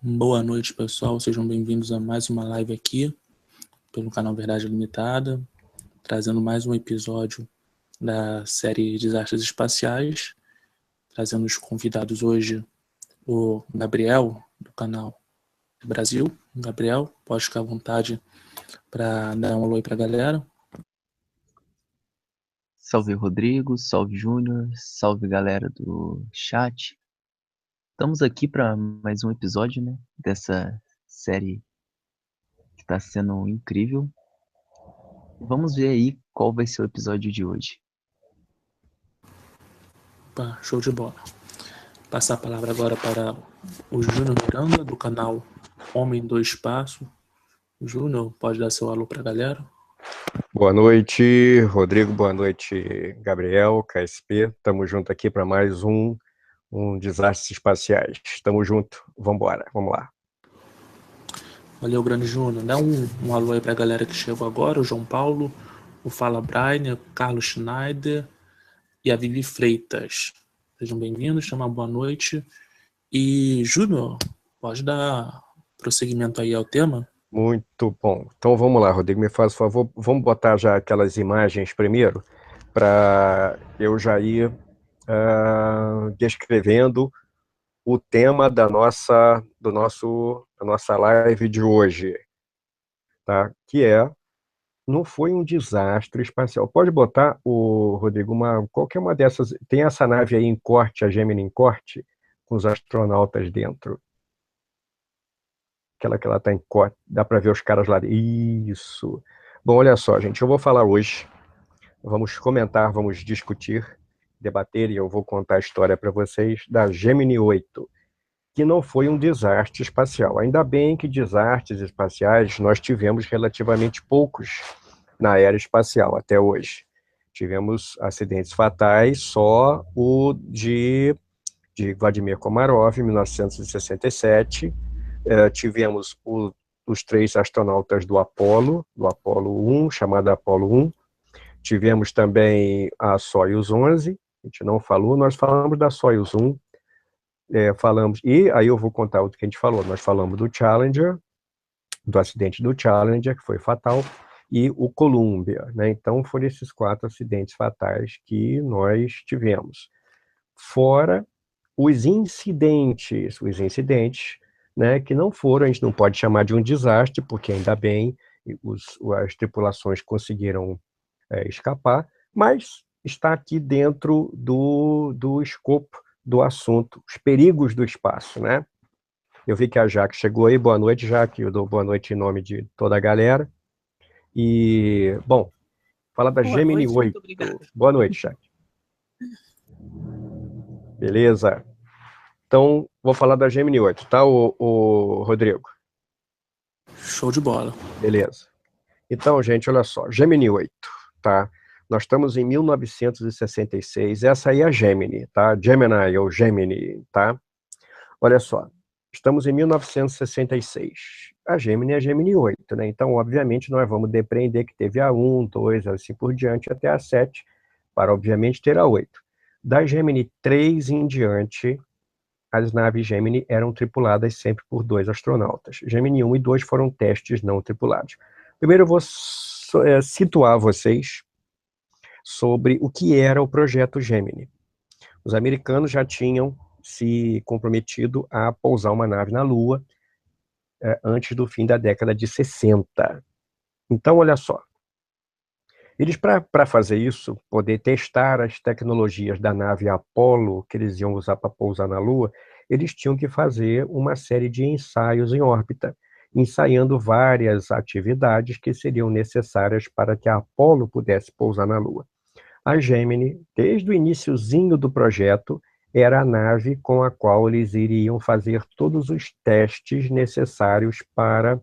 Boa noite, pessoal. Sejam bem-vindos a mais uma live aqui pelo canal Verdade Limitada, trazendo mais um episódio da série Desastres Espaciais, trazendo os convidados hoje o Gabriel, do canal Brasil. Gabriel, pode ficar à vontade para dar um alô aí para a galera. Salve Rodrigo, salve Júnior, salve galera do chat. Estamos aqui para mais um episódio, né, dessa série que está sendo incrível. Vamos ver aí qual vai ser o episódio de hoje. Opa, show de bola. Passar a palavra agora para o Júnior Miranda, do canal Homem do Espaço. Júnior, pode dar seu alô para a galera? Boa noite, Rodrigo. Boa noite, Gabriel, KSP. Estamos juntos aqui para mais um Desastres Espaciais. Estamos juntos. Vamos lá. Valeu, grande Júnior. Dá um alô aí pra galera que chegou agora, o João Paulo, o Fala Brainer, o Carlos Schneider e a Vivi Freitas. Sejam bem-vindos, uma boa noite. E, Júnior, pode dar prosseguimento aí ao tema? Muito bom. Então vamos lá, Rodrigo, me faz o favor. Vamos botar já aquelas imagens primeiro, para eu já ir descrevendo o tema da nossa live de hoje, tá? Que não foi um desastre espacial. Pode botar, Rodrigo, qualquer uma dessas. Tem essa nave aí em corte, a Gemini em corte, com os astronautas dentro. Aquela que ela está em corte, dá para ver os caras lá. Isso. Bom, olha só, gente, eu vou falar hoje. Vamos comentar, vamos discutir, debater, e eu vou contar a história para vocês da Gemini 8, que não foi um desastre espacial. Ainda bem que desastres espaciais nós tivemos relativamente poucos na era espacial até hoje. Tivemos acidentes fatais, só o de Vladimir Komarov, em 1967. Tivemos os 3 astronautas do Apollo 1, chamado Apollo 1. Tivemos também a Soyuz 11, a gente não falou, nós falamos da Soyuz 1, e aí eu vou contar o que a gente falou. Nós falamos do Challenger, do acidente do Challenger, que foi fatal, e o Columbia, né? Então foram esses 4 acidentes fatais que nós tivemos. Fora os incidentes, né, que não foram, a gente não pode chamar de um desastre, porque ainda bem as tripulações conseguiram escapar, mas está aqui dentro do escopo do assunto, os perigos do espaço, né? Eu vi que a Jaque chegou aí. Boa noite, Jaque. Eu dou boa noite em nome de toda a galera. E, bom, fala da Boa Gemini noite, 8. muito obrigada. Boa noite, Jaque. Beleza. Então, vou falar da Gemini 8, tá, o Rodrigo? Show de bola. Beleza. Então, gente, olha só. Gemini 8, tá? Nós estamos em 1966. Essa aí é a Gemini, tá? Gemini ou Gemini, tá? Olha só. Estamos em 1966. A Gemini é a Gemini 8, né? Então, obviamente, nós vamos depreender que teve a 1, 2, assim por diante, até a 7, para, obviamente, ter a 8. Da Gemini 3 em diante, as naves Gemini eram tripuladas sempre por 2 astronautas. Gemini 1 e 2 foram testes não tripulados. Primeiro eu vou situar vocês sobre o que era o projeto Gemini. Os americanos já tinham se comprometido a pousar uma nave na Lua antes do fim da década de 60. Então, olha só. Eles, para fazer isso, poder testar as tecnologias da nave Apollo, que eles iam usar para pousar na Lua, eles tinham que fazer uma série de ensaios em órbita, ensaiando várias atividades que seriam necessárias para que a Apollo pudesse pousar na Lua. A Gemini, desde o iniciozinho do projeto, era a nave com a qual eles iriam fazer todos os testes necessários para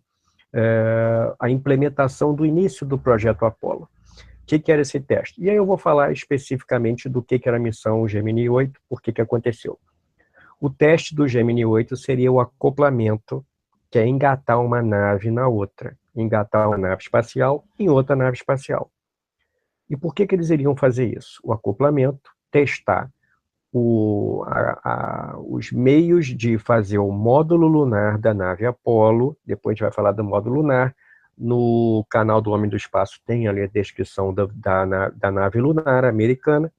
a implementação do início do projeto Apollo. O que era esse teste? E aí eu vou falar especificamente do que era a missão Gemini 8, por que aconteceu. O teste do Gemini 8 seria o acoplamento, que é engatar uma nave na outra. Engatar uma nave espacial em outra nave espacial. E por que eles iriam fazer isso? O acoplamento, testar os meios de fazer o módulo lunar da nave Apollo. Depois a gente vai falar do módulo lunar. No canal do Homem do Espaço tem ali a descrição da nave lunar americana.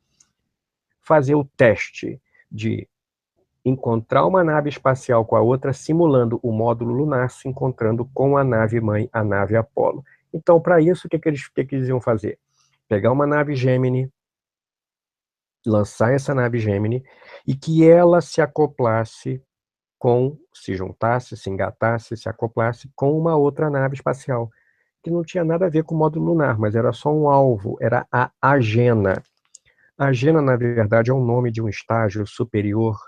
Fazer o teste de encontrar uma nave espacial com a outra, simulando o módulo lunar se encontrando com a nave-mãe, a nave Apollo. Então, para isso, o que eles iam fazer? Pegar uma nave Gemini, lançar essa nave Gemini, e que ela se acoplasse se juntasse, se engatasse, se acoplasse com uma outra nave espacial, que não tinha nada a ver com o módulo lunar, mas era só um alvo, era a Agena. A Agena, na verdade, é o nome de um estágio superior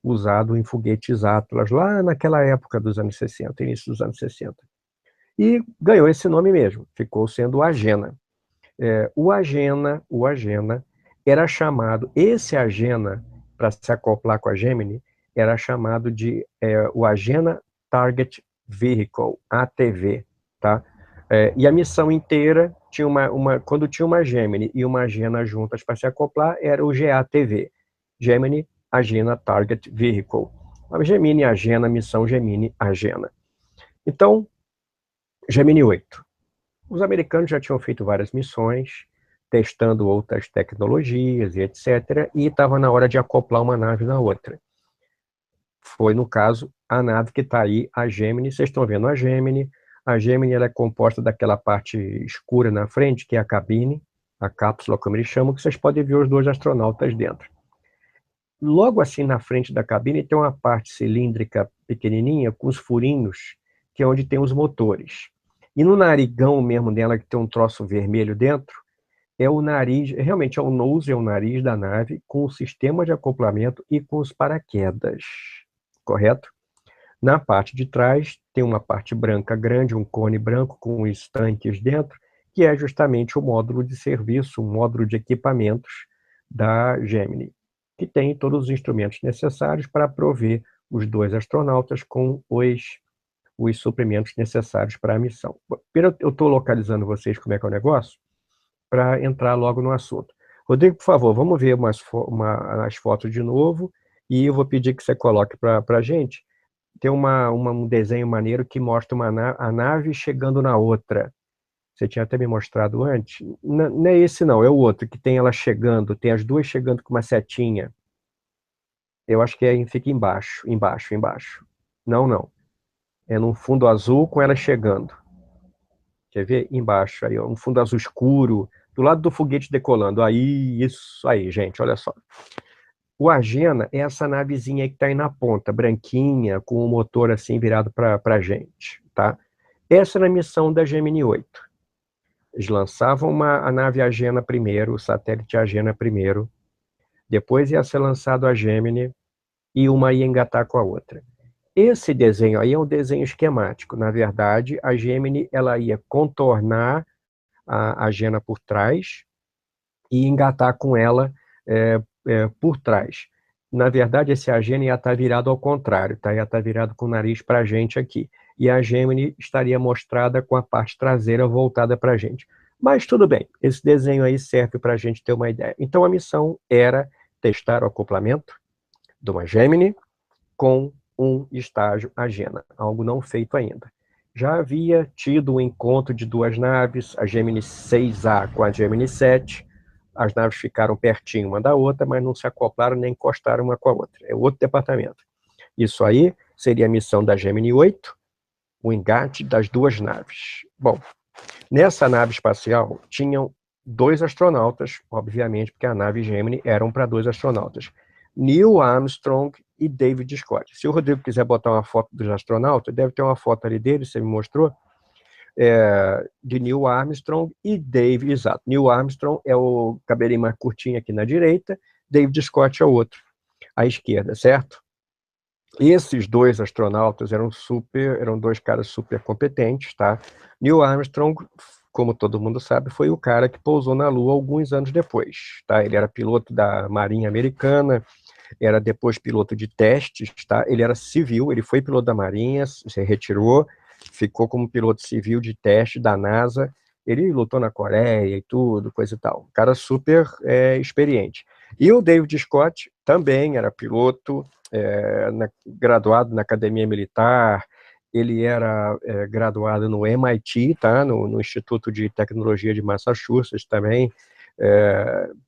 usado em foguetes Atlas, lá naquela época dos anos 60, início dos anos 60. E ganhou esse nome mesmo, ficou sendo o Agena. O Agena era chamado, esse Agena, para se acoplar com a Gemini, era chamado de o Agena Target Vehicle, ATV, tá? E a missão inteira, quando tinha uma Gemini e uma Agena juntas para se acoplar, era o GATV, Gemini Agena Target Vehicle. A Gemini Agena, missão Gemini Agena. Então, Gemini 8. Os americanos já tinham feito várias missões, testando outras tecnologias e etc., e estava na hora de acoplar uma nave na outra. Foi, no caso, a nave que está aí, a Gemini. Vocês estão vendo a Gemini. A Gemini ela é composta daquela parte escura na frente, que é a cabine, a cápsula, como eles chamam, que vocês podem ver os dois astronautas dentro. Logo assim, na frente da cabine, tem uma parte cilíndrica pequenininha, com os furinhos, que é onde tem os motores. E no narigão mesmo dela, que tem um troço vermelho dentro, é o nariz, realmente é o nose, é o nariz da nave, com o sistema de acoplamento e com os paraquedas, correto? Na parte de trás, tem uma parte branca grande, um cone branco com os tanques dentro, que é justamente o módulo de serviço, o módulo de equipamentos da Gemini, que tem todos os instrumentos necessários para prover os dois astronautas com os suprimentos necessários para a missão. Eu estou localizando vocês como é que é o negócio, para entrar logo no assunto. Rodrigo, por favor, vamos ver as fotos de novo, e eu vou pedir que você coloque para a gente. Tem um desenho maneiro que mostra a nave chegando na outra. Você tinha até me mostrado antes. Não é esse não, é o outro, que tem ela chegando, tem as duas chegando com uma setinha. Eu acho que fica embaixo. Não. É num fundo azul com ela chegando. Quer ver? Embaixo, aí, um fundo azul escuro, do lado do foguete decolando. Aí, isso aí, gente, olha só. O Agena é essa navezinha aí que está aí na ponta, branquinha, com o motor assim virado para a gente, tá? Essa era a missão da Gemini 8. Eles lançavam a nave Agena primeiro, o satélite Agena primeiro, depois ia ser lançado a Gemini, e uma ia engatar com a outra. Esse desenho aí é um desenho esquemático. Na verdade, a Gemini ela ia contornar a Agena por trás e engatar com ela por trás. Na verdade, esse Agena ia estar virado ao contrário, tá? Ia estar virado com o nariz para a gente aqui. E a Gemini estaria mostrada com a parte traseira voltada para a gente. Mas tudo bem, esse desenho aí serve para a gente ter uma ideia. Então, a missão era testar o acoplamento de uma Gemini com um estágio Agena, algo não feito ainda. Já havia tido um encontro de duas naves, a Gemini 6A com a Gemini 7, as naves ficaram pertinho uma da outra, mas não se acoplaram nem encostaram uma com a outra. É outro departamento. Isso aí seria a missão da Gemini 8, o engate das duas naves. Bom, nessa nave espacial tinham dois astronautas, obviamente, porque a nave Gemini eram para dois astronautas. Neil Armstrong e David Scott. Se o Rodrigo quiser botar uma foto dos astronautas, deve ter uma foto ali dele, você me mostrou, de Neil Armstrong e David, exato. Neil Armstrong é o cabelinho mais curtinho aqui na direita, David Scott é o outro, à esquerda, certo? Esses dois astronautas eram dois caras super competentes, tá? Neil Armstrong, como todo mundo sabe, foi o cara que pousou na Lua alguns anos depois, tá? Ele era piloto da Marinha Americana, era depois piloto de testes, tá? Ele era civil, ele foi piloto da Marinha, se retirou, ficou como piloto civil de teste da NASA, ele lutou na Coreia e tudo, coisa e tal. Um cara super experiente. E o David Scott também era piloto, graduado na Academia Militar, ele era graduado no MIT, tá? no Instituto de Tecnologia de Massachusetts também,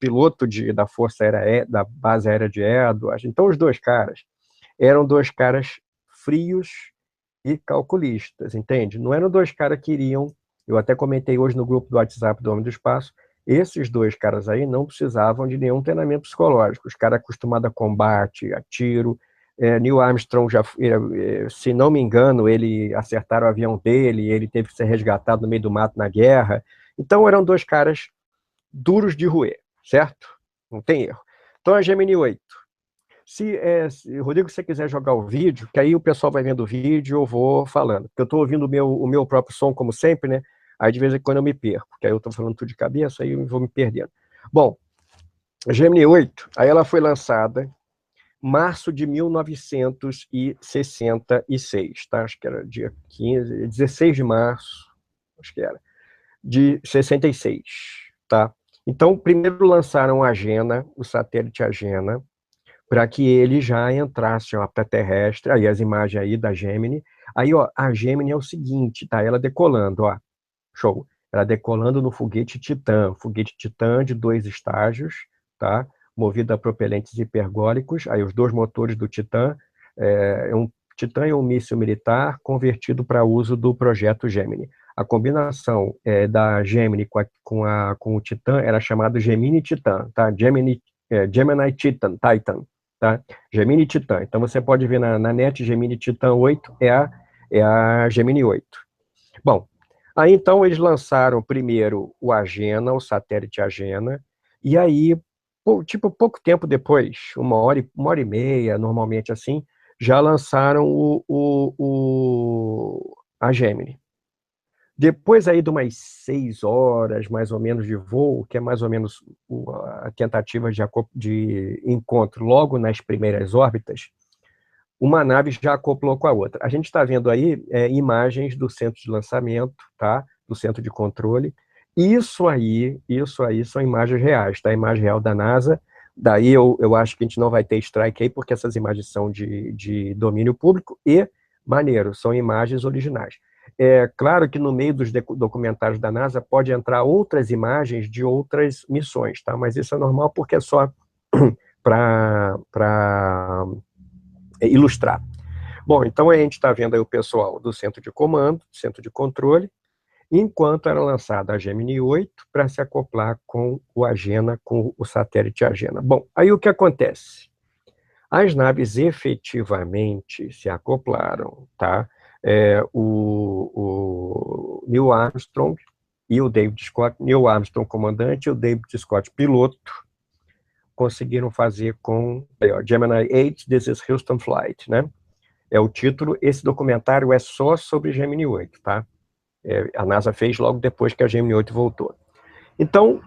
piloto da Força Aérea, da Base Aérea de Edwards. Então, os dois caras eram dois caras frios e calculistas, entende? Não eram dois caras que iriam, eu até comentei hoje no grupo do WhatsApp do Homem do Espaço, esses dois caras aí não precisavam de nenhum treinamento psicológico, os caras acostumados a combate, a tiro. Neil Armstrong, se não me engano, ele acertaram o avião dele, ele teve que ser resgatado no meio do mato na guerra. Então eram dois caras duros de roer, certo? Não tem erro. Então a Gemini 8. Rodrigo, se você quiser jogar o vídeo, que aí o pessoal vai vendo o vídeo, eu vou falando. Porque eu estou ouvindo o meu próprio som, como sempre, né? Aí de vez em quando eu me perco, porque aí eu estou falando tudo de cabeça, aí eu vou me perdendo. Bom, a Gemini 8, aí ela foi lançada em março de 1966, tá? Acho que era dia 16 de março, acho que era, de 66, tá? Então, primeiro lançaram a Agena, o satélite Agena, para que ele já entrasse ó, para terrestre, aí as imagens aí da Gemini. Aí, ó, a Gemini é o seguinte, tá? Ela decolando, ó, show. Ela decolando no foguete Titã de 2 estágios, tá? Movido a propelentes hipergólicos, aí os dois motores do Titã, um Titã é um míssil militar convertido para uso do projeto Gemini. A combinação da Gemini com o Titã era chamado Gemini Titã, tá? Gemini Titan, tá? Gemini Titã. Então você pode ver na net, Gemini Titã 8 é a Gemini 8. Bom, aí então eles lançaram primeiro o Agena, o satélite Agena, e aí, pouco tempo depois, uma hora e meia, normalmente assim, já lançaram a Gemini. Depois aí de umas 6 horas, mais ou menos, de voo, que é mais ou menos a tentativa de encontro logo nas primeiras órbitas, uma nave já acoplou com a outra. A gente está vendo aí imagens do centro de lançamento, tá? Do centro de controle. Isso aí são imagens reais, tá? A imagem real da NASA. Daí eu acho que a gente não vai ter strike aí, porque essas imagens são de domínio público e, maneiro, são imagens originais. É claro que no meio dos documentários da NASA pode entrar outras imagens de outras missões, tá? Mas isso é normal porque é só para ilustrar. Bom, então a gente está vendo aí o pessoal do centro de comando, centro de controle, enquanto era lançada a Gemini 8 para se acoplar com o Agena, com o satélite Agena. Bom, aí o que acontece? As naves efetivamente se acoplaram, tá? O Neil Armstrong e o David Scott, Neil Armstrong comandante e o David Scott piloto, conseguiram fazer com Gemini 8, This is Houston Flight, né? É o título. Esse documentário é só sobre Gemini 8, tá? A NASA fez logo depois que a Gemini 8 voltou. Então,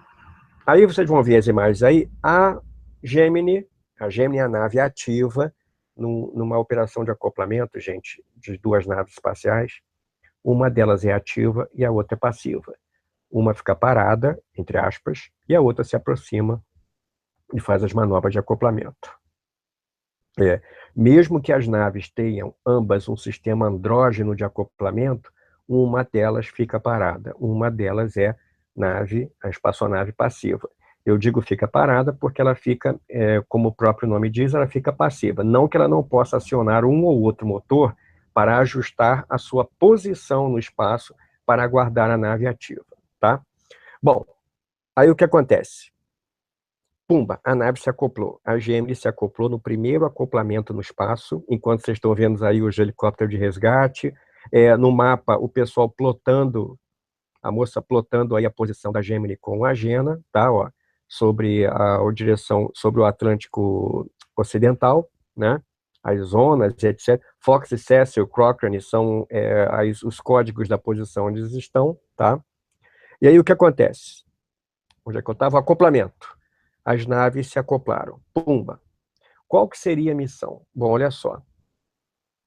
aí vocês vão ver as imagens aí. A Gemini é a nave ativa numa operação de acoplamento, gente, de 2 naves espaciais. Uma delas é ativa e a outra é passiva. Uma fica parada, entre aspas, e a outra se aproxima e faz as manobras de acoplamento. Mesmo que as naves tenham ambas um sistema andrógeno de acoplamento, uma delas fica parada. Uma delas é a espaçonave passiva. Eu digo fica parada porque ela fica, como o próprio nome diz, ela fica passiva. Não que ela não possa acionar um ou outro motor para ajustar a sua posição no espaço para aguardar a nave ativa, tá? Bom, aí o que acontece? Pumba, a nave se acoplou. A Gemini se acoplou no primeiro acoplamento no espaço, enquanto vocês estão vendo aí os helicópteros de resgate. No mapa, o pessoal plotando, a moça plotando aí a posição da Gemini com a Agena, tá? Ó, sobre a direção, sobre o Atlântico Ocidental, né? As zonas, etc. Fox e Cecil, Cochrane são os códigos da posição onde eles estão, tá? E aí o que acontece? Onde é que eu estava? Acoplamento. As naves se acoplaram. Pumba. Qual que seria a missão? Bom, olha só.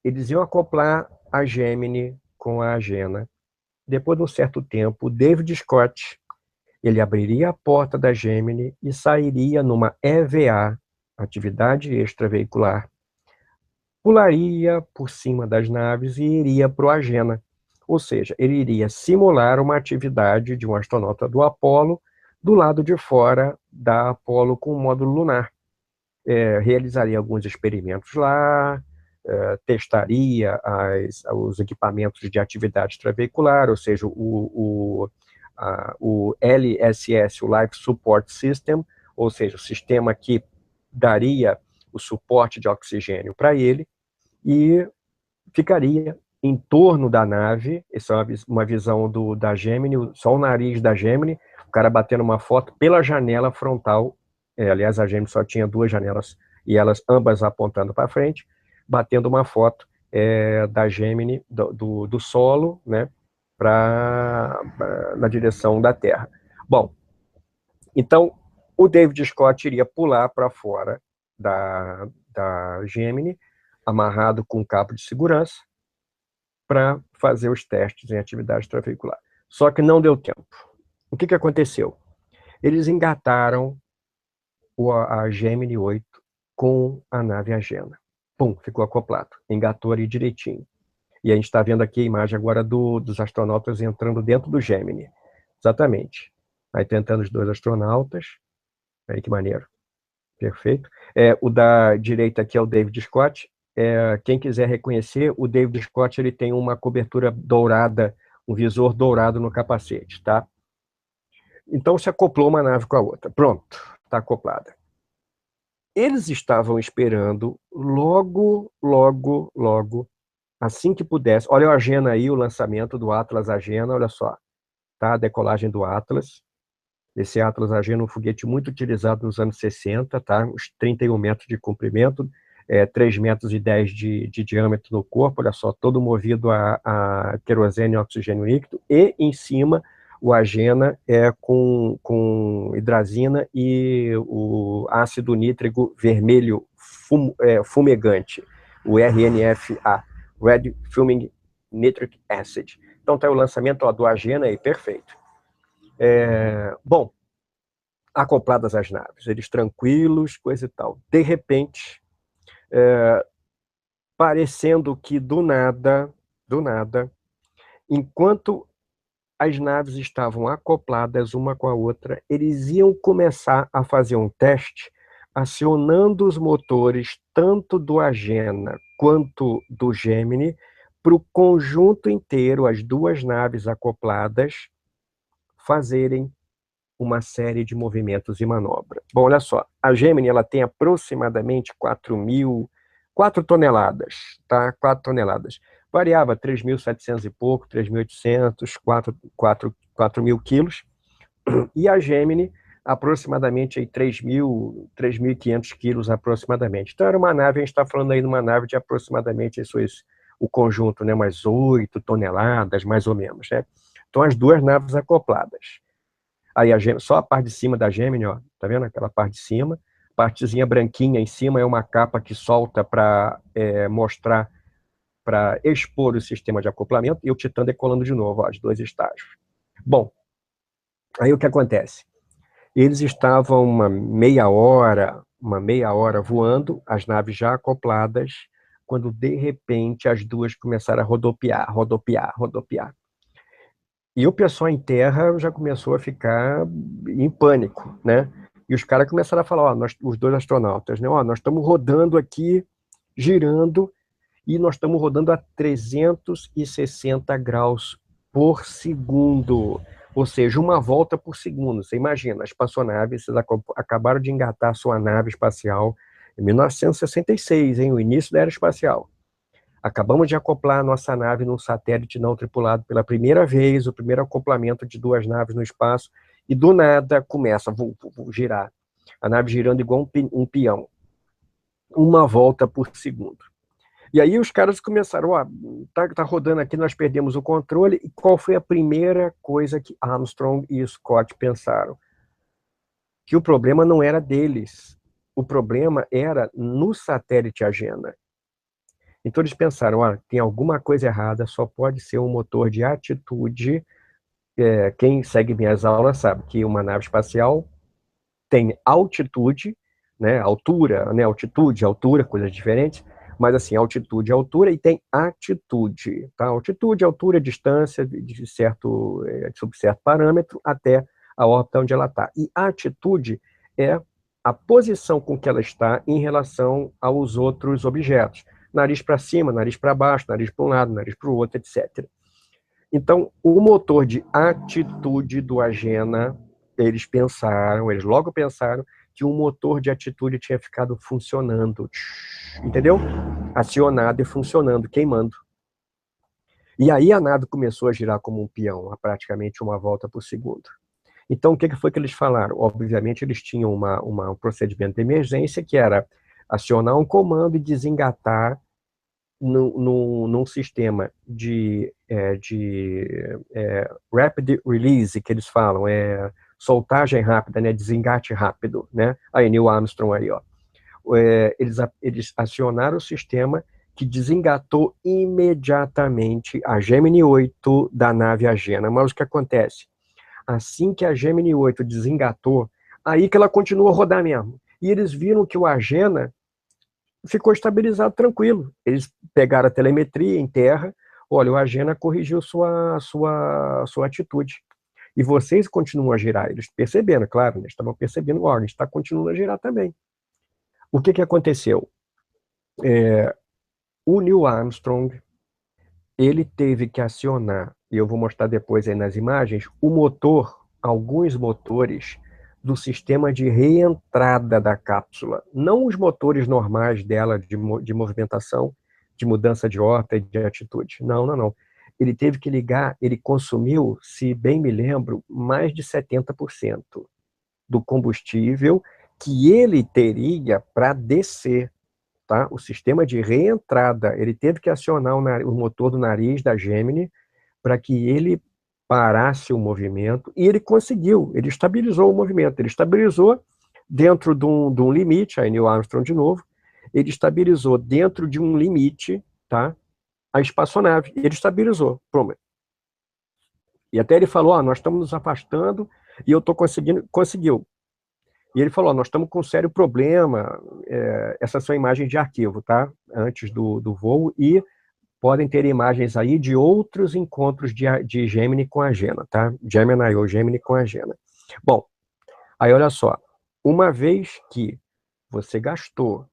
Eles iam acoplar a Gemini com a Agena. Depois de um certo tempo, o David Scott Ele abriria a porta da Gemini e sairia numa EVA, atividade extraveicular, pularia por cima das naves e iria para o Agena. Ou seja, ele iria simular uma atividade de um astronauta do Apolo do lado de fora da Apolo com o módulo lunar. Realizaria alguns experimentos lá, testaria os equipamentos de atividade extraveicular, ou seja, o LSS, o Life Support System, ou seja, o sistema que daria o suporte de oxigênio para ele, e ficaria em torno da nave. Essa é uma visão da Gemini, só o nariz da Gemini, o cara batendo uma foto pela janela frontal. Aliás, a Gemini só tinha 2 janelas, e elas ambas apontando para frente, batendo uma foto da Gemini, do solo, né, na direção da Terra. Bom, então, o David Scott iria pular para fora da Gemini, amarrado com um cabo de segurança, para fazer os testes em atividade extraveicular. Só que não deu tempo. O que aconteceu? Eles engataram a Gemini 8 com a nave Agena. Pum, ficou acoplado. Engatou ali direitinho. E a gente está vendo aqui a imagem agora dos astronautas entrando dentro do Gemini. Exatamente. Aí tentando os 2 astronautas. Aí que maneiro. Perfeito. O da direita aqui é o David Scott. Quem quiser reconhecer, o David Scott ele tem uma cobertura dourada, um visor dourado no capacete, tá? Então se acoplou uma nave com a outra. Pronto, está acoplada. Eles estavam esperando logo, assim que pudesse. Olha o Agena aí, o lançamento do Atlas Agena, olha só, tá? A decolagem do Atlas. Esse Atlas Agena é um foguete muito utilizado nos anos 60, tá? Uns 31 metros de comprimento, 3,10 metros de diâmetro no corpo, olha só, todo movido a querosene e oxigênio líquido, e em cima o Agena com hidrazina e o ácido nítrico vermelho fumegante, o RNFA, Red Fuming Nitric Acid. Então tá o lançamento do Agena aí, perfeito. Bom, acopladas as naves, eles tranquilos, coisa e tal. De repente, parecendo que do nada, enquanto as naves estavam acopladas uma com a outra, eles iam começar a fazer um teste, acionando os motores tanto do Agena quanto do Gemini, para o conjunto inteiro, as 2 naves acopladas, fazerem uma série de movimentos e manobras. Bom, olha só, a Gemini ela tem aproximadamente 4 toneladas, tá? 4 toneladas. Variava 3.700 e pouco, 3.800, 4.000 quilos. E a Gemini, aproximadamente 3.500 quilos aproximadamente. Então era uma nave, a gente está falando aí de uma nave de aproximadamente o conjunto, né? Umas 8 toneladas, mais ou menos, né? Então as 2 naves acopladas. Aí só a parte de cima da Gemini, ó, tá vendo aquela parte de cima? Partezinha branquinha em cima é uma capa que solta para mostrar, para expor o sistema de acoplamento, e o Titã decolando de novo, ó, os 2 estágios. Bom, aí o que acontece? Eles estavam uma meia hora voando, as naves já acopladas, quando de repente as 2 começaram a rodopiar. E o pessoal em terra já começou a ficar em pânico, né? E os caras começaram a falar, os 2 astronautas, né? Nós estamos rodando aqui, girando, e nós estamos rodando a 360 graus por segundo. Ou seja, uma volta por segundo. Você imagina, a espaçonave, vocês acabaram de engatar a sua nave espacial em 1966, hein? O início da era espacial. Acabamos de acoplar a nossa nave num satélite não tripulado pela primeira vez, o primeiro acoplamento de 2 naves no espaço, e do nada começa a girar. A nave girando igual um peão. Uma volta por segundo. E aí os caras começaram, tá rodando aqui, nós perdemos o controle, e qual foi a primeira coisa que Armstrong e Scott pensaram? Que o problema não era deles, o problema era no satélite Agena. Então eles pensaram, tem alguma coisa errada, só pode ser um motor de atitude quem segue minhas aulas sabe que uma nave espacial tem altitude, né, altura, né, altitude, altura, coisas diferentes, mas assim, altitude e altura, e tem atitude, tá? Altitude, altura, distância sob certo parâmetro até a órbita onde ela está. E a atitude é a posição com que ela está em relação aos outros objetos. Nariz para cima, nariz para baixo, nariz para um lado, nariz para o outro, etc. Então, o motor de atitude do Agena, eles logo pensaram que o motor de atitude tinha ficado funcionando, entendeu? Acionado e funcionando, queimando. E aí a nave começou a girar como um peão, a praticamente uma volta por segundo. Então, o que foi que eles falaram? Obviamente, eles tinham um procedimento de emergência, que era acionar um comando e desengatar num sistema de rapid release, que eles falam, soltagem rápida, né, desengate rápido, né? Aí, Neil Armstrong aí, ó. Eles acionaram o sistema que desengatou imediatamente a Gemini 8 da nave Agena. Mas o que acontece? Assim que a Gemini 8 desengatou, aí que ela continuou a rodar mesmo. E eles viram que o Agena ficou estabilizado, tranquilo. Eles pegaram a telemetria em terra, olha, o Agena corrigiu sua atitude. E vocês continuam a girar. Eles perceberam, claro, eles estavam percebendo, olha, a gente está continuando a girar também. O que aconteceu? O Neil Armstrong, ele teve que acionar, e eu vou mostrar depois aí nas imagens, alguns motores do sistema de reentrada da cápsula, não os motores normais dela de movimentação, de mudança de órbita e de atitude. Não. Ele teve que ligar, ele consumiu, se bem me lembro, mais de 70% do combustível que ele teria para descer. Tá? O sistema de reentrada, ele teve que acionar o motor do nariz da Gemini para que ele parasse o movimento, e ele conseguiu, ele estabilizou o movimento, ele estabilizou dentro de um limite, aí Neil Armstrong de novo, ele estabilizou dentro de um limite, tá? A espaçonave, ele estabilizou, pronto. E até ele falou, nós estamos nos afastando, e eu estou conseguiu. E ele falou, nós estamos com um sério problema, essas são imagens de arquivo, tá? Antes do voo, e podem ter imagens aí de outros encontros de Gemini com Agena, tá? Gemini ou Gemini com Agena. Bom, aí olha só, uma vez que você gastou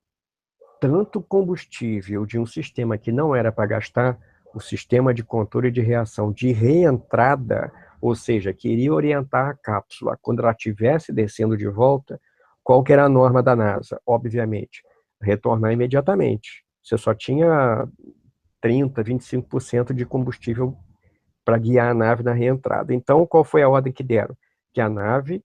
tanto combustível de um sistema que não era para gastar, o sistema de controle de reação de reentrada, ou seja, queria orientar a cápsula quando ela estivesse descendo de volta, qual que era a norma da NASA? Obviamente, retornar imediatamente. Você só tinha 30%, 25% de combustível para guiar a nave na reentrada. Então, qual foi a ordem que deram? Que a nave,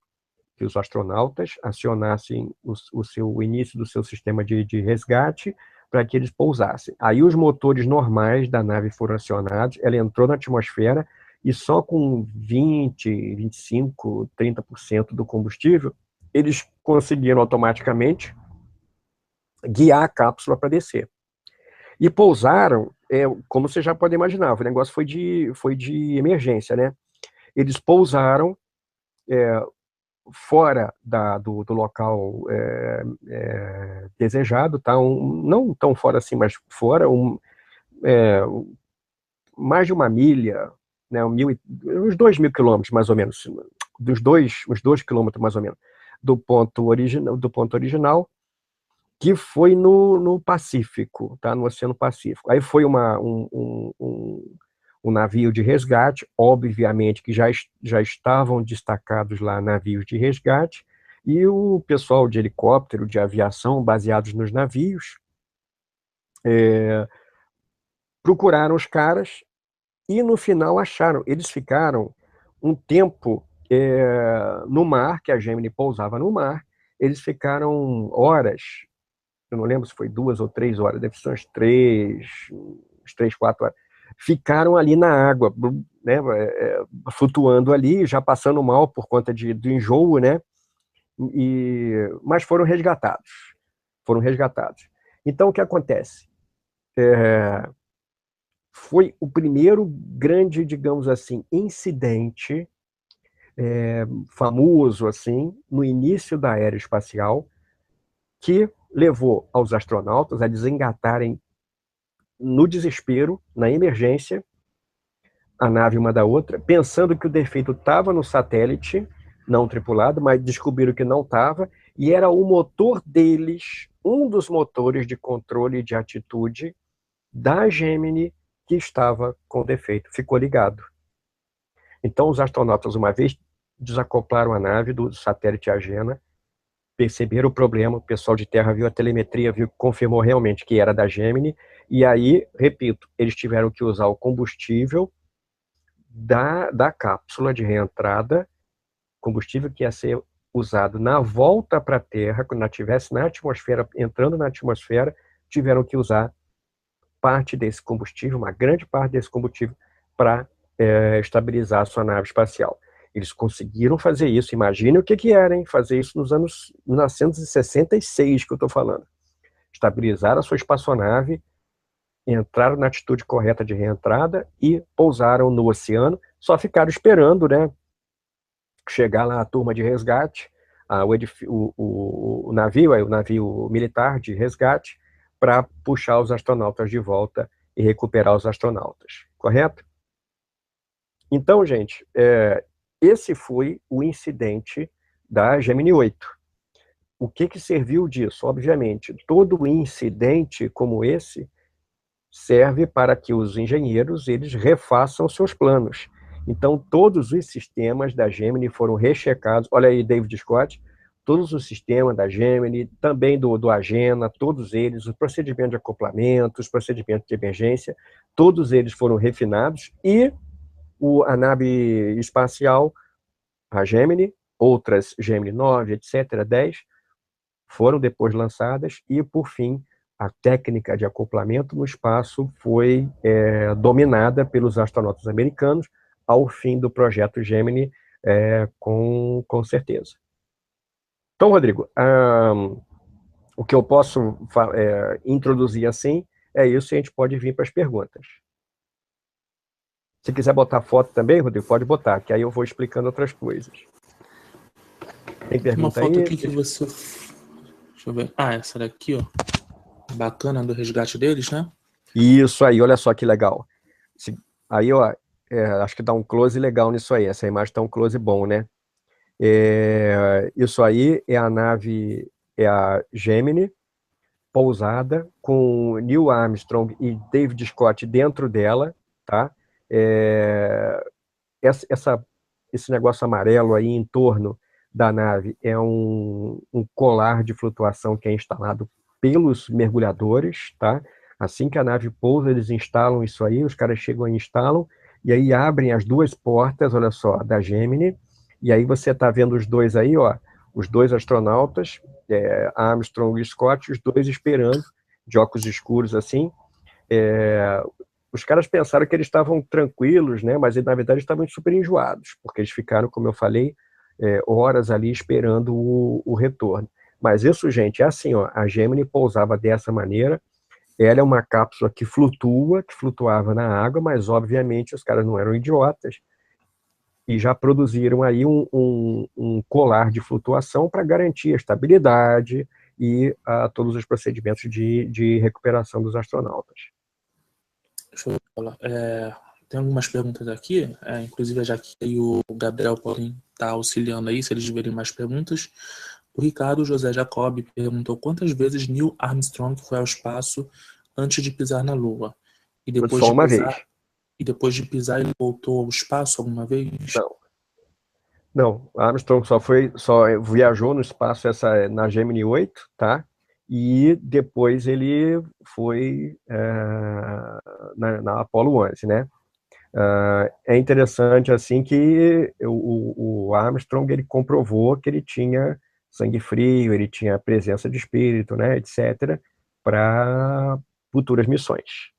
que os astronautas acionassem o início do seu sistema de resgate para que eles pousassem. Aí os motores normais da nave foram acionados, ela entrou na atmosfera e só com 20%, 25%, 30% do combustível, eles conseguiram automaticamente guiar a cápsula para descer. E pousaram, como você já pode imaginar, o negócio foi de emergência, né? Eles pousaram fora do local desejado, tá? Não tão fora assim, mas fora, mais de uma milha, né? Uns 2.000 quilômetros, mais ou menos, uns 2 quilômetros, mais ou menos, do ponto original, que foi no Pacífico, tá? No Oceano Pacífico. Aí foi um navio de resgate, obviamente que já estavam destacados lá navios de resgate, e o pessoal de helicóptero, de aviação, baseados nos navios, procuraram os caras e no final acharam. Eles ficaram um tempo no mar, que a Gemini pousava no mar, eles ficaram horas, eu não lembro se foi 2 ou 3 horas, deve ser umas 3, 4 horas, ficaram ali na água, né, flutuando ali, já passando mal por conta do enjoo, né, mas foram resgatados. Então, o que acontece? foi o primeiro grande, digamos assim, incidente famoso assim no início da era espacial, que levou aos astronautas a desengatarem no desespero, na emergência, a nave uma da outra, pensando que o defeito estava no satélite não tripulado, mas descobriram que não estava, e era o motor deles, um dos motores de controle de atitude da Gemini, que estava com defeito, ficou ligado. Então os astronautas, uma vez desacoplaram a nave do satélite Agena, perceberam o problema, o pessoal de terra viu a telemetria, viu, confirmou realmente que era da Gemini, e aí, repito, eles tiveram que usar o combustível da cápsula de reentrada, combustível que ia ser usado na volta para a Terra, quando ela estivesse na atmosfera, entrando na atmosfera, tiveram que usar parte desse combustível, uma grande parte desse combustível, para estabilizar a sua nave espacial. Eles conseguiram fazer isso, imagine o que era, hein? Fazer isso nos anos 1966, que eu estou falando. Estabilizaram a sua espaçonave, entraram na atitude correta de reentrada e pousaram no oceano, só ficaram esperando, né, chegar lá a turma de resgate, o navio militar de resgate, para puxar os astronautas de volta e recuperar os astronautas, correto? Então, gente, esse foi o incidente da Gemini 8. O que serviu disso? Obviamente, todo incidente como esse serve para que os engenheiros eles refaçam seus planos. Então, todos os sistemas da Gemini foram rechecados. Olha aí, David Scott, todos os sistemas da Gemini, também do Agena, todos eles, os procedimentos de acoplamento, os procedimentos de emergência, todos eles foram refinados e a nave espacial, a Gemini, outras Gemini 9, etc., 10, foram depois lançadas e, por fim, a técnica de acoplamento no espaço foi dominada pelos astronautas americanos ao fim do projeto Gemini, com certeza. Então, Rodrigo, o que eu posso introduzir assim é isso, e a gente pode vir para as perguntas. Se quiser botar foto também, Rodrigo, pode botar, que aí eu vou explicando outras coisas. Tem pergunta uma foto aí? aqui que você... Deixa eu ver. Ah, essa daqui, ó. Bacana, do resgate deles, né? Isso aí, olha só que legal. Aí, ó, acho que dá um close legal nisso aí. Essa imagem tá um close bom, né? Isso aí é a nave, é a Gemini, pousada, com Neil Armstrong e David Scott dentro dela, tá? Esse negócio amarelo aí em torno da nave é um colar de flutuação que é instalado pelos mergulhadores, tá? Assim que a nave pousa, eles instalam isso aí, os caras chegam e instalam, e aí abrem as duas portas, olha só, da Gemini, e aí você está vendo os dois aí, ó, os dois astronautas, Armstrong e Scott, os dois esperando, de óculos escuros assim. Os caras pensaram que eles estavam tranquilos, né? Mas na verdade estavam super enjoados, porque eles ficaram, como eu falei, horas ali esperando o retorno. Mas isso, gente, é assim, ó, a Gemini pousava dessa maneira. Ela é uma cápsula que flutuava na água, mas obviamente os caras não eram idiotas e já produziram aí um colar de flutuação para garantir a estabilidade e todos os procedimentos de recuperação dos astronautas. Deixa eu falar. Tem algumas perguntas aqui, inclusive a Jaque e o Gabriel podem estar auxiliando aí, se eles tiverem mais perguntas. O Ricardo José Jacob perguntou quantas vezes Neil Armstrong foi ao espaço antes de pisar na Lua? E depois Só de uma pisar, vez. E depois de pisar, ele voltou ao espaço alguma vez? Não, Armstrong só viajou no espaço na Gemini 8, tá? E depois ele foi na Apollo 11, né? É interessante assim que o Armstrong ele comprovou que ele tinha sangue frio, ele tinha presença de espírito, né, etc., para futuras missões.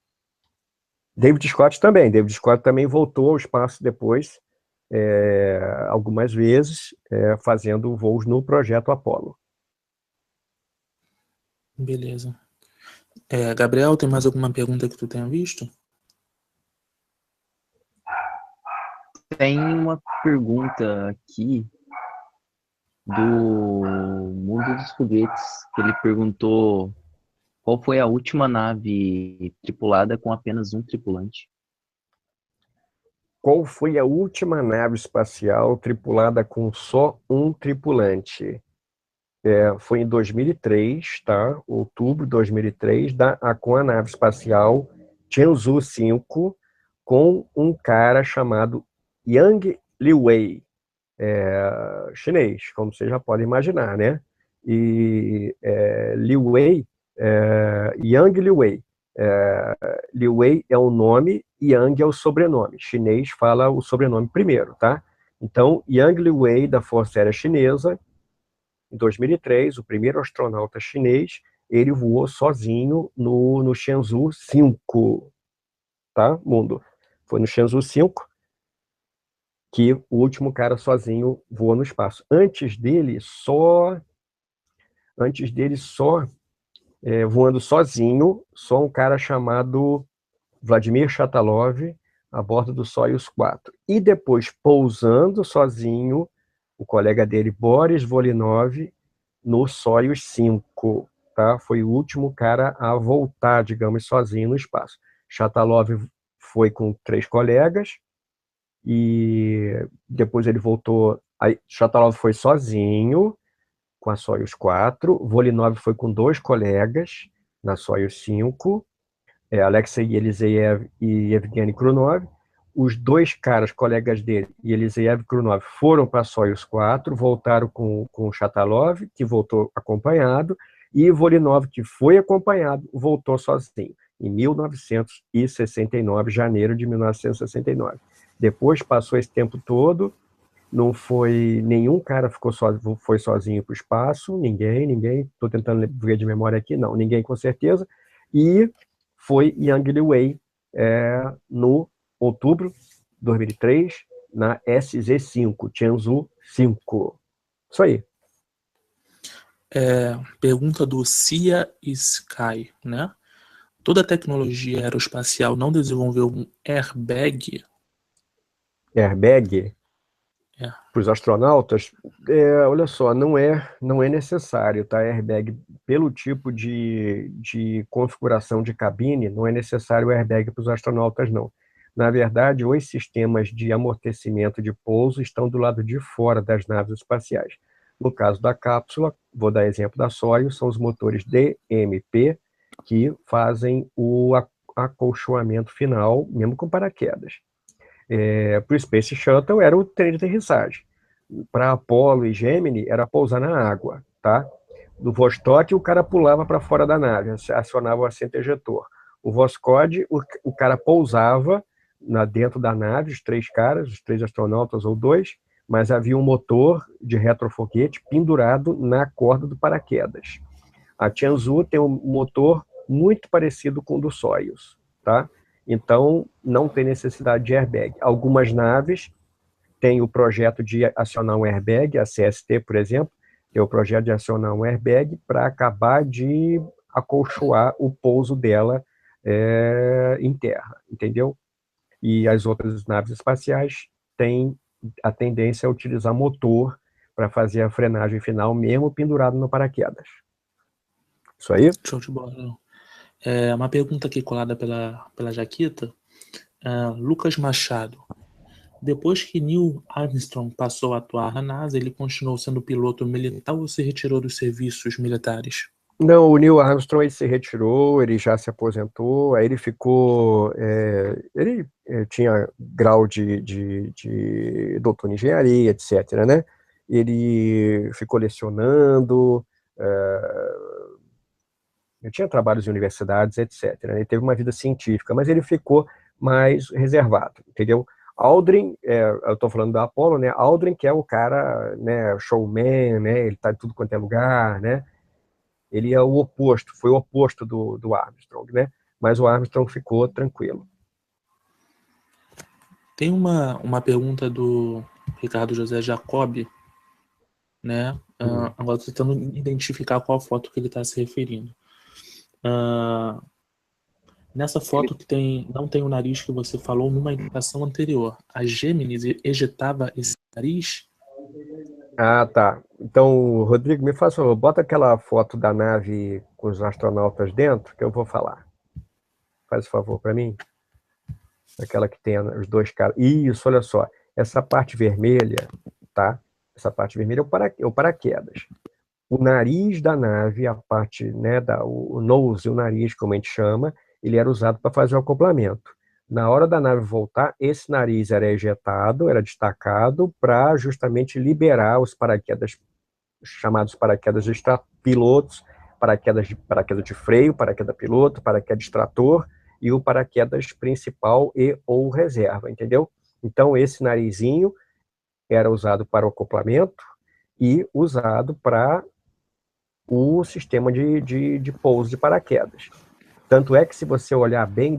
David Scott também voltou ao espaço depois, algumas vezes, fazendo voos no projeto Apollo. Beleza. Gabriel, tem mais alguma pergunta que tu tenha visto? Tem uma pergunta aqui do Mundo dos Foguetes, que ele perguntou qual foi a última nave tripulada com apenas um tripulante. Qual foi a última nave espacial tripulada com só um tripulante? Foi em 2003, tá? Outubro de 2003, com a nave espacial Tianzhou 5, com um cara chamado Yang Liwei, chinês, como vocês já podem imaginar, né? E Liwei, Yang Liwei. Liwei é o nome, Yang é o sobrenome. Chinês fala o sobrenome primeiro, tá? Então, Yang Liwei, da Força Aérea Chinesa, em 2003, o primeiro astronauta chinês, ele voou sozinho no Shenzhou 5, tá, mundo? Foi no Shenzhou 5 que o último cara sozinho voou no espaço. Antes dele, voando sozinho, só um cara chamado Vladimir Shatalov, a bordo do Soyuz 4. E depois, pousando sozinho, o colega dele, Boris Volynov, no Soyuz 5, tá? Foi o último cara a voltar, digamos, sozinho no espaço. Shatalov foi com 3 colegas, e depois ele voltou. Aí, Shatalov foi sozinho, com a Soyuz 4, Volynov foi com 2 colegas, na Soyuz 5, Alexei Yeliseyev e Evgeny Krunov. Os 2 caras, colegas dele, Yeliseyev e Krunov, foram para a Soyuz 4, voltaram com o Shatalov, que voltou acompanhado, e Volynov, que foi acompanhado, voltou sozinho, em 1969, janeiro de 1969. Depois passou esse tempo todo, não foi nenhum cara foi sozinho para o espaço, ninguém, estou tentando ver de memória aqui, não, ninguém com certeza, e foi Yang Liwei no outubro de 2003, na SZ-5, Tianzhou 5. Isso aí. Pergunta do Cia Sky, né? Toda a tecnologia aeroespacial não desenvolveu um airbag? Airbag? É. Para os astronautas, olha só, não é necessário, tá? Airbag, pelo tipo de configuração de cabine, não é necessário airbag para os astronautas, não. Na verdade, os sistemas de amortecimento de pouso estão do lado de fora das naves espaciais. No caso da cápsula, vou dar exemplo da Soyuz, são os motores DMP que fazem o acolchoamento final, mesmo com paraquedas. Para o Space Shuttle era o trem de aterrissagem. Para Apollo e Gemini era pousar na água, tá? Do Vostok o cara pulava para fora da nave, acionava o assento ejetor. O Voskhod, o cara pousava dentro da nave, os 3 caras, os 3 astronautas ou 2, mas havia um motor de retrofoguete pendurado na corda do paraquedas. A Tianzhou tem um motor muito parecido com o do Soyuz, tá? Então, não tem necessidade de airbag. Algumas naves têm o projeto de acionar um airbag, a CST, por exemplo, tem o projeto de acionar um airbag para acabar de acolchoar o pouso dela em terra, entendeu? E as outras naves espaciais têm a tendência a utilizar motor para fazer a frenagem final, mesmo pendurado no paraquedas. Isso aí? Show de bola. Uma pergunta aqui colada pela Jaquita. Lucas Machado. Depois que Neil Armstrong passou a atuar na NASA, ele continuou sendo piloto militar ou se retirou dos serviços militares? Não, o Neil Armstrong ele se retirou, ele já se aposentou, aí ele ficou... ele tinha grau de doutor em engenharia, etc., né? Ele ficou lecionando, ele tinha trabalhos em universidades, etc., né? Ele teve uma vida científica, mas ele ficou mais reservado, entendeu? Aldrin, eu estou falando da Apollo, né? Aldrin, que é o cara, né, showman, né? Ele está em tudo quanto é lugar, né? Ele é o oposto, foi o oposto do Armstrong, né? Mas o Armstrong ficou tranquilo. Tem uma pergunta do Ricardo José Jacobi, né? Agora estou tentando identificar qual foto que ele está se referindo. Nessa foto que não tem o nariz que você falou numa indicação anterior. A Gêmeos ejetava esse nariz? Ah, tá. Então, Rodrigo, me faz favor, bota aquela foto da nave com os astronautas dentro, que eu vou falar. Faz favor para mim. Aquela que tem os dois caras. Isso, olha só. Essa parte vermelha, tá? Essa parte vermelha é o paraquedas. O nariz da nave, a parte, né, o nose, o nariz, como a gente chama, ele era usado para fazer o acoplamento. Na hora da nave voltar, esse nariz era ejetado, era destacado para justamente liberar os paraquedas, chamados paraquedas pilotos, paraquedas de freio, paraquedas piloto, paraquedas trator e o paraquedas principal e ou reserva, entendeu? Então, esse narizinho era usado para o acoplamento e usado para o sistema de pouso de paraquedas. Tanto é que, se você olhar bem,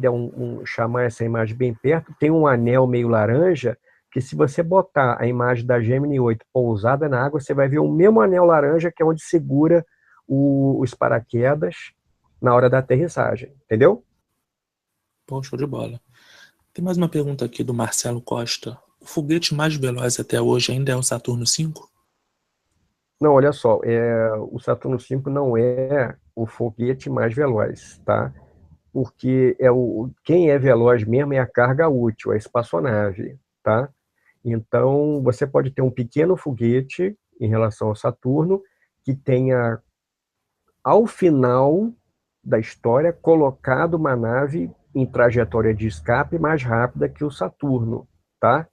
chamar essa imagem bem perto, tem um anel meio laranja, que se você botar a imagem da Gemini 8 pousada na água, você vai ver o mesmo anel laranja, que é onde segura os paraquedas na hora da aterrissagem, entendeu? Pô, show de bola. Tem mais uma pergunta aqui do Marcelo Costa. O foguete mais veloz até hoje ainda é o Saturno V? Não, olha só, o Saturno V não é o foguete mais veloz, tá? Porque quem é veloz mesmo é a carga útil, a espaçonave, tá? Então, você pode ter um pequeno foguete em relação ao Saturno que tenha, ao final da história, colocado uma nave em trajetória de escape mais rápida que o Saturno, tá?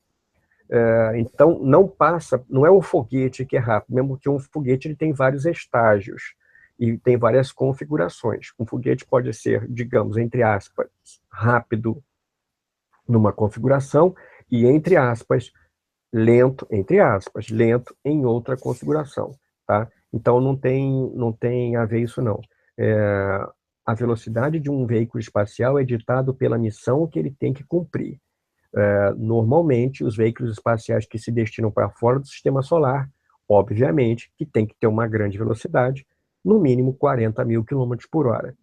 Então, não é o foguete que é rápido, mesmo que um foguete ele tem vários estágios e tem várias configurações. Um foguete pode ser, digamos, entre aspas, rápido numa configuração e, entre aspas, lento em outra configuração, tá? Então, não tem a ver isso, não. A velocidade de um veículo espacial é ditado pela missão que ele tem que cumprir. Normalmente, os veículos espaciais que se destinam para fora do sistema solar, obviamente, que tem que ter uma grande velocidade, no mínimo 40 mil quilômetros por hora.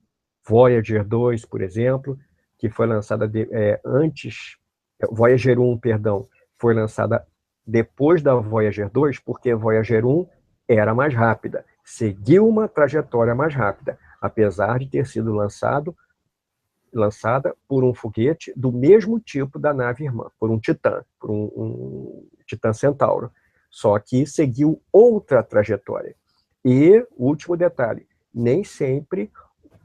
Voyager 2, por exemplo, que foi lançada Voyager 1, perdão, foi lançada depois da Voyager 2, porque a Voyager 1 era mais rápida, seguiu uma trajetória mais rápida, apesar de ter sido lançada por um foguete do mesmo tipo da nave irmã, por um Titã, por um Titã Centauro, só que seguiu outra trajetória. E, último detalhe, nem sempre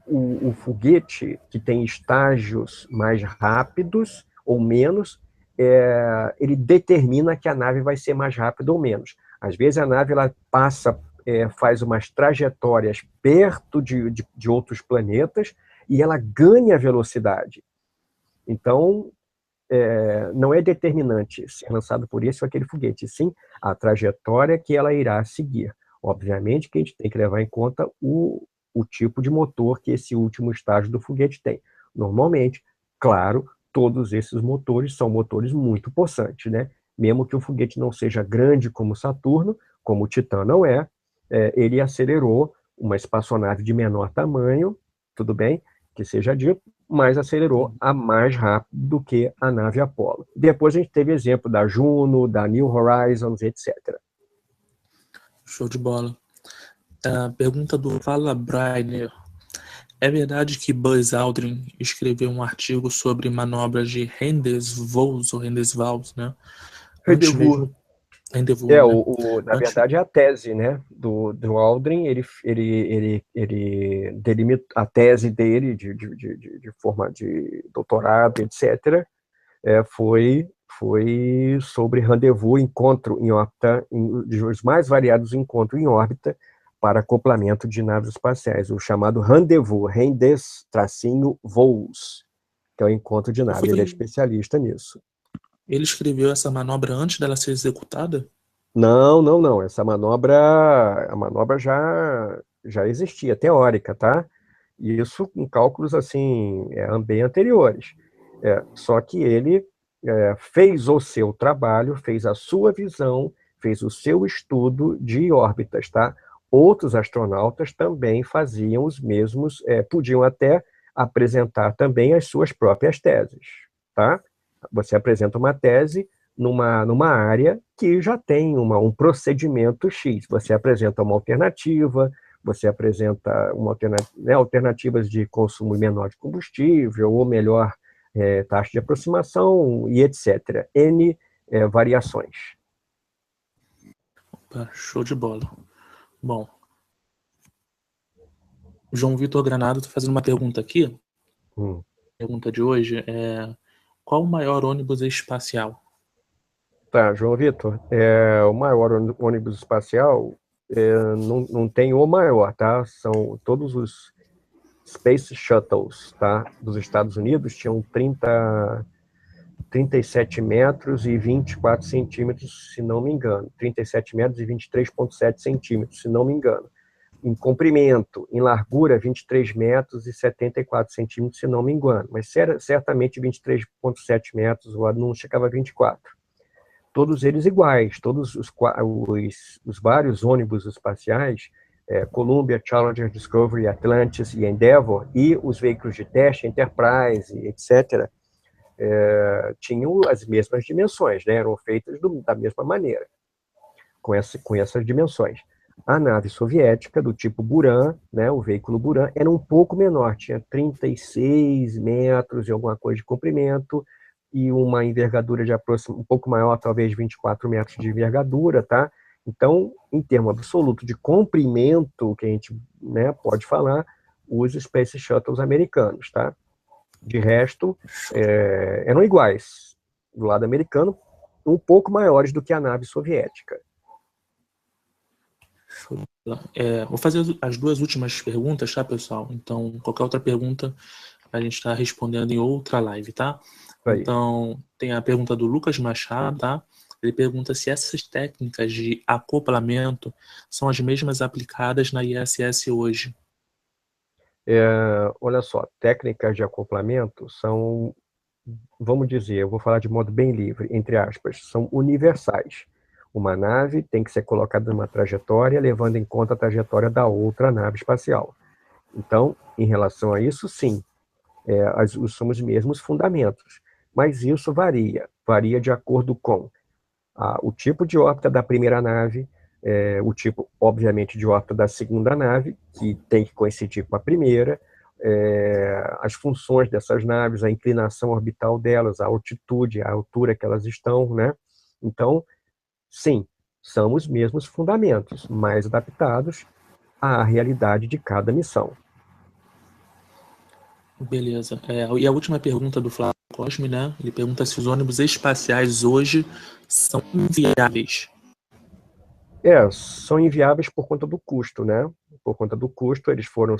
o foguete que tem estágios mais rápidos ou menos, ele determina que a nave vai ser mais rápida ou menos. Às vezes a nave ela faz umas trajetórias perto de outros planetas e ela ganha velocidade. Então, não é determinante ser lançado por esse ou aquele foguete, sim a trajetória que ela irá seguir. Obviamente que a gente tem que levar em conta o tipo de motor que esse último estágio do foguete tem. Normalmente, claro, todos esses motores são motores muito possantes, né? Mesmo que o foguete não seja grande como Saturno, como o Titã não ele acelerou uma espaçonave de menor tamanho, tudo bem, que seja dito, mas acelerou a mais rápido do que a nave Apollo. Depois a gente teve exemplo da Juno, da New Horizons, etc. Show de bola. A pergunta do Fala Brainer. É verdade que Buzz Aldrin escreveu um artigo sobre manobras de Rendezvous, ou Rendezvous, né? Antes mesmo... Rendezvous, né? Na verdade, é a tese, né, do Aldrin, ele delimita a tese dele de forma de doutorado, etc., foi sobre rendezvous, encontro em órbita, os mais variados encontros em órbita para acoplamento de naves espaciais, o chamado rendezvous, Rendes-Voos, que é o encontro de nave. Ele é especialista nisso. Ele escreveu essa manobra antes dela ser executada? Não. Essa a manobra já existia, teórica, tá? E isso com cálculos assim, bem anteriores. Só que ele fez o seu trabalho, fez a sua visão, fez o seu estudo de órbitas, tá? Outros astronautas também faziam os mesmos, podiam até apresentar também as suas próprias teses, tá? Você apresenta uma tese numa área que já tem um procedimento X. Você apresenta uma alternativa, você apresenta alternativas de consumo menor de combustível, ou melhor, taxa de aproximação, e etc. N variações. Opa, show de bola. Bom, João Vitor Granado está fazendo uma pergunta aqui. A pergunta de hoje é: qual o maior ônibus espacial? Tá, João Vitor, o maior ônibus espacial não tem o maior, tá? São todos os Space Shuttles, tá? Dos Estados Unidos tinham 37 metros e 24 centímetros, se não me engano. 37 metros e 23,7 centímetros, se não me engano. Em comprimento, em largura, 23 metros e 74 centímetros, se não me engano. Mas certamente 23,7 metros, não chegava a 24. Todos eles iguais, todos os vários ônibus espaciais, Columbia, Challenger, Discovery, Atlantis e Endeavour, e os veículos de teste, Enterprise, etc., tinham as mesmas dimensões, né? Eram feitas da mesma maneira, com essas dimensões. A nave soviética, do tipo Buran, né, o veículo Buran, era um pouco menor, tinha 36 metros e alguma coisa de comprimento, e uma envergadura de um pouco maior, talvez 24 metros de envergadura, tá? Então, em termo absoluto de comprimento, que a gente, né, pode falar, os Space Shuttles americanos, tá? De resto, eram iguais. Do lado americano, um pouco maiores do que a nave soviética. Vou fazer as duas últimas perguntas, tá, pessoal? Então, qualquer outra pergunta a gente está respondendo em outra live, tá? Aí. Então, tem a pergunta do Lucas Machado, tá? Ele pergunta se essas técnicas de acoplamento são as mesmas aplicadas na ISS hoje. Olha só, técnicas de acoplamento são, vamos dizer, eu vou falar de modo bem livre, entre aspas, são universais. Uma nave tem que ser colocada numa trajetória, levando em conta a trajetória da outra nave espacial. Então, em relação a isso, sim, são os mesmos fundamentos. Mas isso varia de acordo com o tipo de órbita da primeira nave, o tipo, obviamente, de órbita da segunda nave, que tem que coincidir com a primeira, as funções dessas naves, a inclinação orbital delas, a altitude, a altura que elas estão, né? Então, sim, são os mesmos fundamentos, mais adaptados à realidade de cada missão. Beleza. E a última pergunta do Flávio Cosme, né? Ele pergunta se os ônibus espaciais hoje são inviáveis. São inviáveis por conta do custo, né? Por conta do custo, eles foram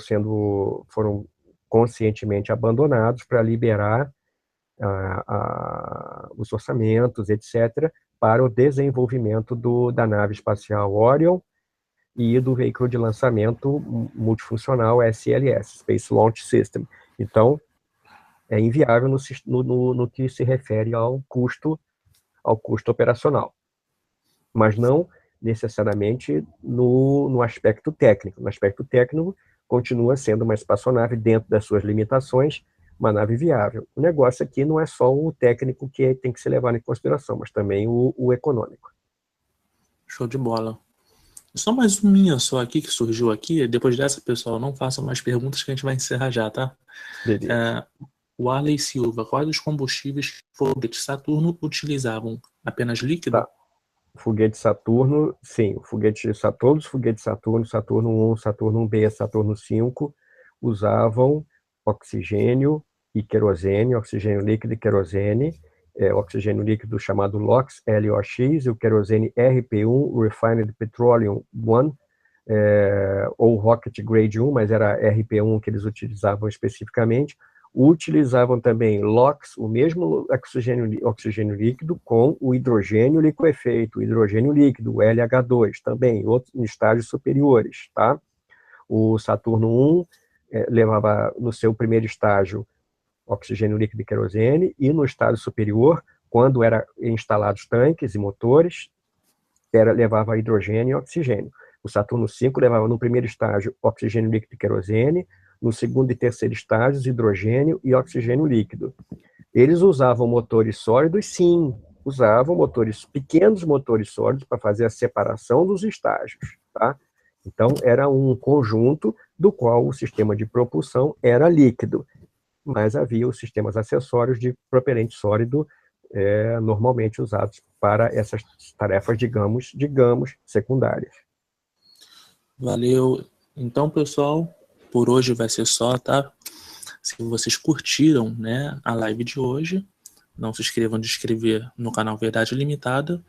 conscientemente abandonados para liberar os orçamentos, etc., para o desenvolvimento da nave espacial Orion e do veículo de lançamento multifuncional SLS, Space Launch System. Então, é inviável no que se refere ao custo operacional, mas não necessariamente no aspecto técnico. No aspecto técnico, continua sendo uma espaçonave dentro das suas limitações, uma nave viável. O negócio aqui não é só o técnico que tem que ser levado em consideração, mas também o econômico. Show de bola. Só mais uma minha só aqui que surgiu aqui. Depois dessa, pessoal, não façam mais perguntas que a gente vai encerrar já, tá? O Arley Silva, quais os combustíveis que o foguete Saturno utilizavam? Apenas líquido? Tá. O foguete Saturno, sim, todos os foguetes Saturno, Saturno 1, Saturno 1B, Saturno 5, usavam oxigênio e querosene, oxigênio líquido e querosene, oxigênio líquido chamado LOX, LOX, e o querosene RP1, o Refined Petroleum 1, ou Rocket Grade 1, mas era RP1 que eles utilizavam especificamente. Utilizavam também LOX, o mesmo oxigênio líquido, com o hidrogênio liquefeito, o hidrogênio líquido, o LH2, também, outros estágios superiores, tá? O Saturno 1 levava no seu primeiro estágio oxigênio líquido e querosene, e no estágio superior, quando eram instalados tanques e motores, levava hidrogênio e oxigênio. O Saturno 5 levava no primeiro estágio oxigênio líquido e querosene, no segundo e terceiro estágios, hidrogênio e oxigênio líquido. Eles usavam motores sólidos, sim, usavam pequenos motores sólidos para fazer a separação dos estágios, tá? Então, era um conjunto do qual o sistema de propulsão era líquido, mas havia os sistemas acessórios de propelente sólido, normalmente usados para essas tarefas, digamos, secundárias. Valeu. Então, pessoal, por hoje vai ser só, tá? Se vocês curtiram, né, a live de hoje, não se esqueçam de inscrever no canal Verdade Limitada,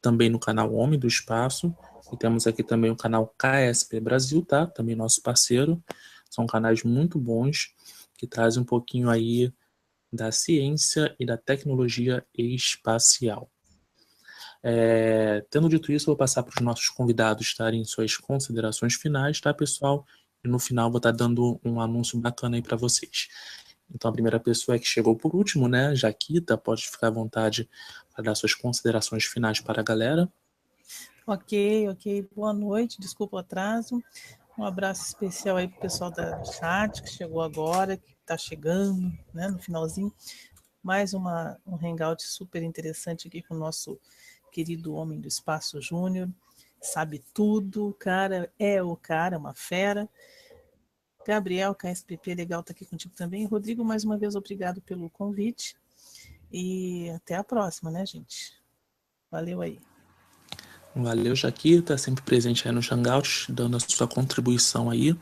também no canal Homem do Espaço, e temos aqui também o canal KSP Brasil, tá? Também nosso parceiro. São canais muito bons, que trazem um pouquinho aí da ciência e da tecnologia espacial. Tendo dito isso, eu vou passar para os nossos convidados darem suas considerações finais, tá, pessoal? E no final vou estar dando um anúncio bacana aí para vocês. Então, a primeira pessoa que chegou por último, né, Jaquita, pode ficar à vontade para dar suas considerações finais para a galera. Ok. Boa noite, desculpa o atraso. Um abraço especial aí para o pessoal do chat que chegou agora, que está chegando, né, no finalzinho. Mais um hangout super interessante aqui com o nosso querido Homem do Espaço Júnior. Sabe tudo, o cara é uma fera. Gabriel, KSPP, legal estar aqui contigo também. Rodrigo, mais uma vez, obrigado pelo convite. E até a próxima, né, gente? Valeu aí. Valeu, Jaquita, sempre presente aí no Hangout, dando a sua contribuição aí.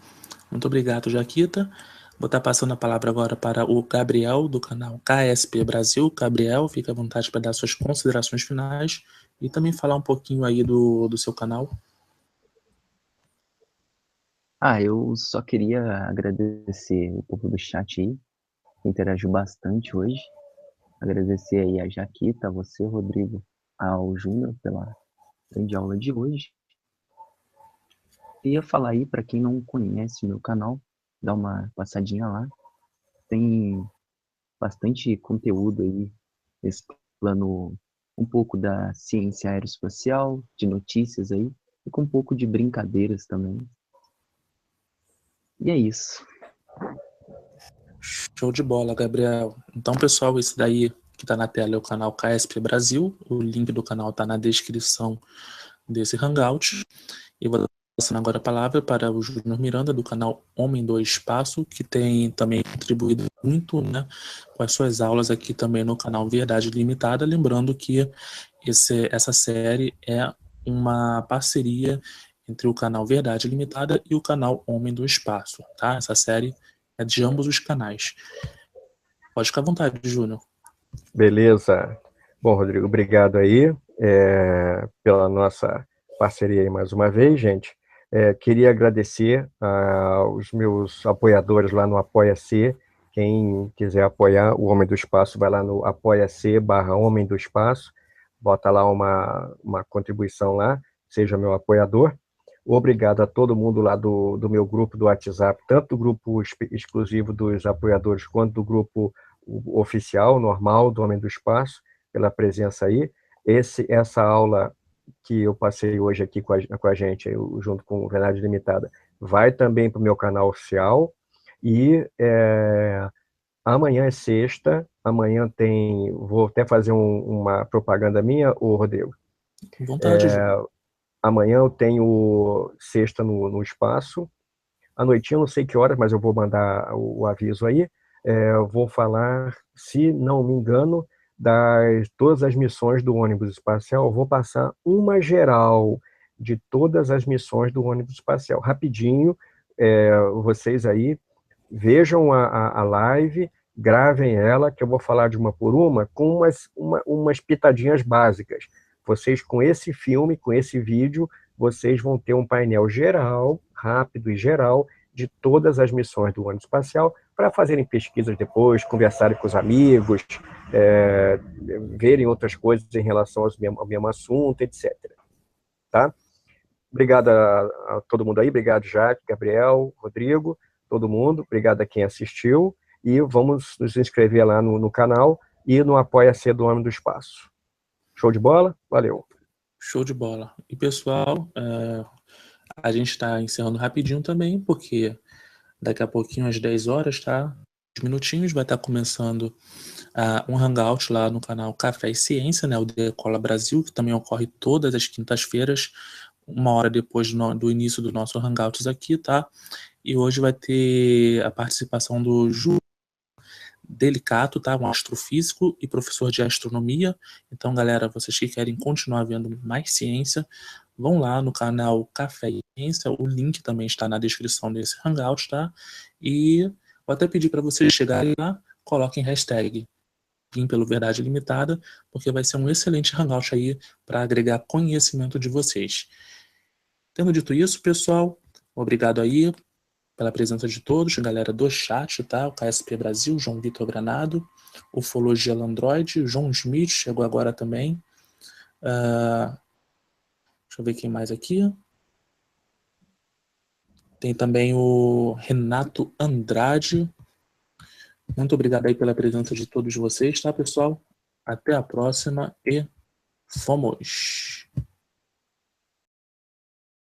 Muito obrigado, Jaquita. Vou estar passando a palavra agora para o Gabriel, do canal KSP Brasil. Gabriel, fica à vontade para dar suas considerações finais e também falar um pouquinho aí do seu canal. Eu só queria agradecer o povo do chat aí, que interagiu bastante hoje. Agradecer aí a Jaquita, a você, Rodrigo, ao Júnior pela grande aula de hoje. Queria falar aí, para quem não conhece o meu canal, dá uma passadinha lá. Tem bastante conteúdo aí, mesclando um pouco da ciência aeroespacial, de notícias aí, e com um pouco de brincadeiras também. E é isso. Show de bola, Gabriel. Então, pessoal, esse daí que está na tela é o canal KSP Brasil. O link do canal está na descrição desse Hangout. E vou passando agora a palavra para o Júnior Miranda, do canal Homem do Espaço, que tem também contribuído muito, né, com as suas aulas aqui também no canal Verdade Limitada. Lembrando que essa série é uma parceria entre o canal Verdade Limitada e o canal Homem do Espaço, tá? Essa série é de ambos os canais. Pode ficar à vontade, Júnior. Beleza. Bom, Rodrigo, obrigado aí pela nossa parceria aí mais uma vez, gente. Queria agradecer aos meus apoiadores lá no Apoia-se. Quem quiser apoiar o Homem do Espaço, vai lá no apoia-se/Homem do Espaço, bota lá uma contribuição lá, seja meu apoiador. Obrigado a todo mundo lá do meu grupo do WhatsApp, tanto do grupo exclusivo dos apoiadores, quanto do grupo oficial, normal, do Homem do Espaço, pela presença aí. Essa aula que eu passei hoje aqui com a gente, junto com o Verdade Limitada, vai também para o meu canal oficial. E amanhã é sexta, vou até fazer uma propaganda minha, Rodrigo. Com vontade, Júnior. Amanhã eu tenho sexta no espaço. À noitinha, eu não sei que horas, mas eu vou mandar o aviso aí. Eu vou falar, se não me engano, todas as missões do ônibus espacial. Eu vou passar uma geral de todas as missões do ônibus espacial. Rapidinho, vocês aí vejam a live, gravem ela, que eu vou falar de uma por uma, com umas pitadinhas básicas. Vocês, com esse filme, com esse vídeo, vocês vão ter um painel geral, rápido e geral, de todas as missões do ônibus espacial, para fazerem pesquisas depois, conversarem com os amigos, verem outras coisas em relação ao mesmo assunto, etc. Tá? Obrigado a todo mundo aí, obrigado, Jaque, Gabriel, Rodrigo, todo mundo, obrigado a quem assistiu, e vamos nos inscrever lá no canal e no Apoia-se do Homem do Espaço. Show de bola? Valeu. Show de bola. E, pessoal, a gente está encerrando rapidinho também, porque daqui a pouquinho, às 10 horas, tá? 10 minutinhos, vai estar começando um hangout lá no canal Café e Ciência, né? O Decola Brasil, que também ocorre todas as quintas-feiras, 1 hora depois do início do nosso hangouts aqui, tá? E hoje vai ter a participação do Ju Delicato, tá? Um astrofísico e professor de astronomia. Então, galera, vocês que querem continuar vendo mais ciência, vão lá no canal Café e Ciência. O link também está na descrição desse hangout, tá? E vou até pedir para vocês chegarem lá, coloquem hashtag Vim pelo Verdade Limitada, porque vai ser um excelente hangout aí para agregar conhecimento de vocês. Tendo dito isso, pessoal, obrigado aí pela presença de todos, galera do chat, tá? O KSP Brasil, João Vitor Granado, Ufologia Landroid, João Smith chegou agora também. Deixa eu ver quem mais aqui. Tem também o Renato Andrade. Muito obrigado aí pela presença de todos vocês, tá, pessoal? Até a próxima e fomos!